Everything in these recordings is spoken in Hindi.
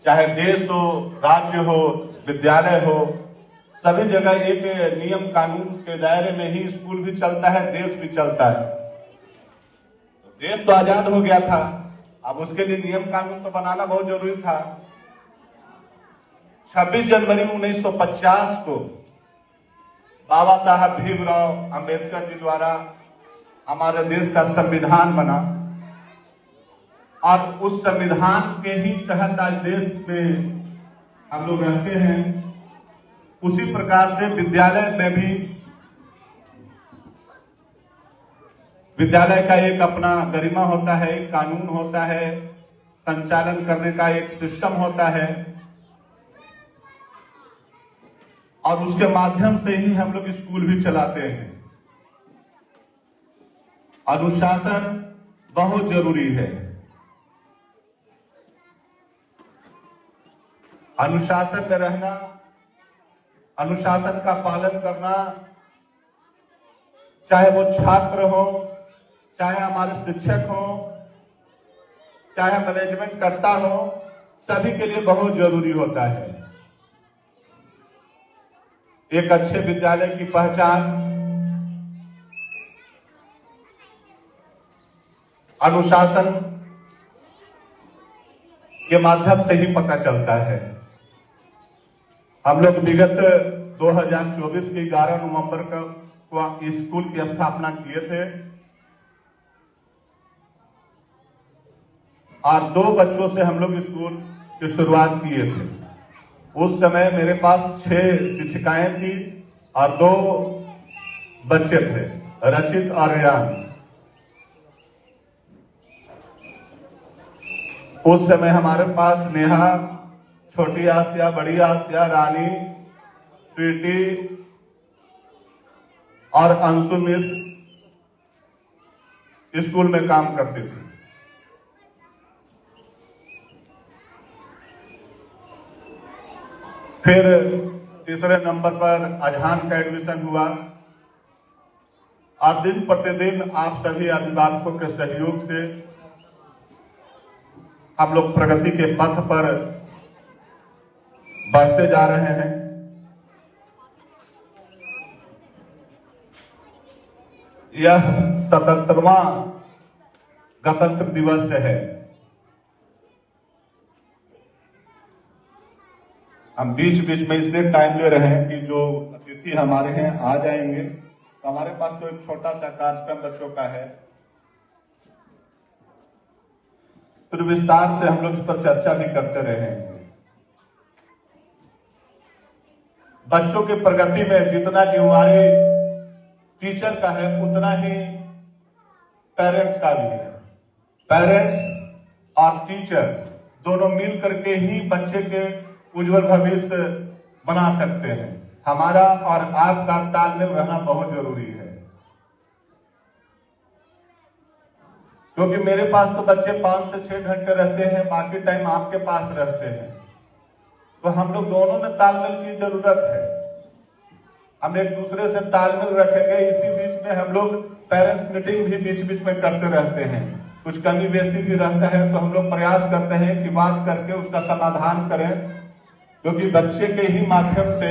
चाहे देश हो, राज्य हो, विद्यालय हो, सभी जगह एक नियम कानून के दायरे में ही स्कूल भी चलता है, देश भी चलता है। देश तो आजाद हो गया था, अब उसके लिए नियम कानून तो बनाना बहुत जरूरी था। 26 जनवरी 1950 को बाबा साहब भीमराव अंबेडकर जी द्वारा हमारे देश का संविधान बना और उस संविधान के ही तहत आज देश में हम लोग रहते हैं। उसी प्रकार से विद्यालय में भी विद्यालय का एक अपना गरिमा होता है, एक कानून होता है, संचालन करने का एक सिस्टम होता है और उसके माध्यम से ही हम लोग स्कूल भी चलाते हैं। अनुशासन बहुत जरूरी है। अनुशासन में रहना, अनुशासन का पालन करना, चाहे वो छात्र हो, चाहे हमारे शिक्षक हो, चाहे मैनेजमेंट करता हो, सभी के लिए बहुत जरूरी होता है। एक अच्छे विद्यालय की पहचान अनुशासन के माध्यम से ही पता चलता है। हम लोग विगत 2024 के 11 नवंबर को स्कूल की स्थापना किए थे और 2 बच्चों से हम लोग स्कूल की शुरुआत किए थे। उस समय मेरे पास 6 शिक्षिकाएं थी और 2 बच्चे थे, रचित और रियांश। उस समय हमारे पास नेहा, छोटी आसिया, बड़ी आसिया, रानी, स्वीटी और अंशु मिस स्कूल में काम करती थी। फिर तीसरे नंबर पर अजहान का एडमिशन हुआ और दिन प्रतिदिन आप सभी अभिभावकों के सहयोग से हम लोग प्रगति के पथ पर बढ़ते जा रहे हैं। यह 77वां गणतंत्र दिवस है। हम बीच बीच में इसलिए टाइम ले रहे हैं कि जो अतिथि हमारे हैं आ जाएंगे, तो हमारे पास तो एक छोटा सा कार्यक्रम बच्चों का है, फिर विस्तार से हम लोग इस पर चर्चा भी करते रहेंगे। बच्चों की प्रगति में जितना जिम्मेवारी टीचर का है उतना ही पेरेंट्स का भी है। पेरेंट्स और टीचर दोनों मिल करके ही बच्चे के उज्जवल भविष्य बना सकते हैं। हमारा और आपका तालमेल रहना बहुत जरूरी है, क्योंकि मेरे पास तो बच्चे 5 से 6 घंटे रहते हैं, बाकी टाइम आपके पास रहते हैं, तो हम लोग दोनों में तालमेल की जरूरत है। हम एक दूसरे से तालमेल रखेंगे। इसी बीच में हम लोग पेरेंट्स मीटिंग भी बीच बीच में करते रहते हैं। कुछ कमी बेसी भी रहता है तो हम लोग प्रयास करते हैं कि बात करके उसका समाधान करें, क्योंकि बच्चे के ही माध्यम से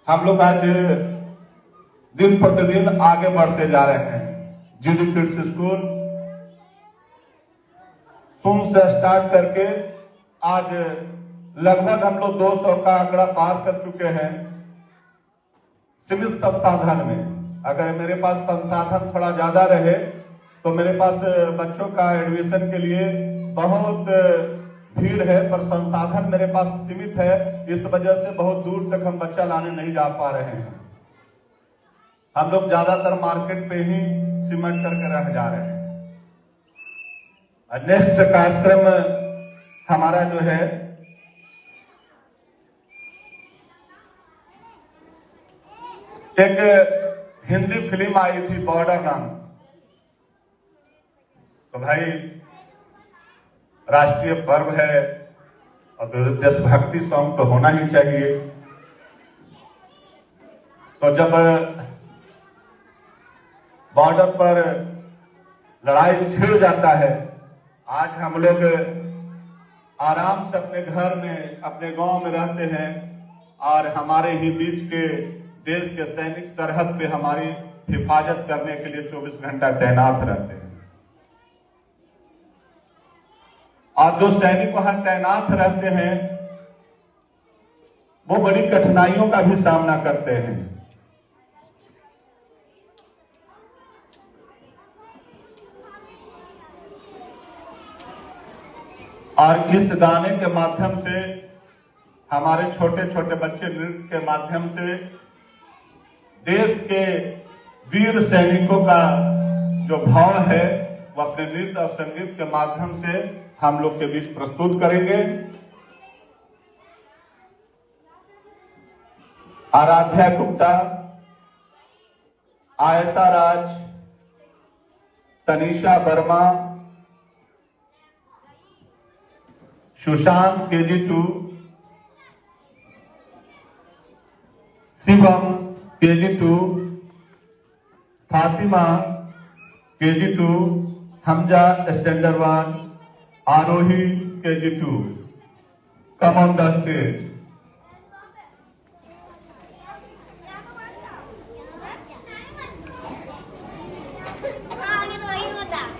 हम लोग आज दिन प्रतिदिन आगे बढ़ते जा रहे हैं। जीडी किड्स स्कूल शून्य से स्टार्ट करके आज लगभग हम लोग 200 का आंकड़ा पार कर चुके हैं। सीमित संसाधन में, अगर मेरे पास संसाधन थोड़ा ज्यादा रहे तो मेरे पास बच्चों का एडमिशन के लिए बहुत भीड़ है, पर संसाधन मेरे पास सीमित है। इस वजह से बहुत दूर तक हम बच्चा लाने नहीं जा पा रहे हैं। हम लोग ज्यादातर मार्केट पे ही सिमट करके रह जा रहे हैं। नेक्स्ट कार्यक्रम हमारा जो है एक हिंदी फिल्म आई थी बॉर्डर नाम, तो भाई राष्ट्रीय पर्व है और देशभक्ति सॉन्ग तो होना ही चाहिए। तो जब बॉर्डर पर लड़ाई छिड़ जाता है, आज हम लोग आराम से अपने घर में, अपने गांव में रहते हैं और हमारे ही बीच के देश के सैनिक सरहद पे हमारी हिफाजत करने के लिए 24 घंटा तैनात रहते हैं। और जो सैनिक वहां तैनात रहते हैं वो बड़ी कठिनाइयों का भी सामना करते हैं। और इस गाने के माध्यम से, हमारे छोटे छोटे बच्चे नृत्य के माध्यम से देश के वीर सैनिकों का जो भाव है वो अपने नृत्य और संगीत के माध्यम से हम लोग के बीच प्रस्तुत करेंगे। Aaradhya Gupta, Ayesha Raj, Tanisha Verma, Sushant KG2, Shivam KG2, Fatima KG2, Hamza standard 1, Aarohi KG2, come on the stage.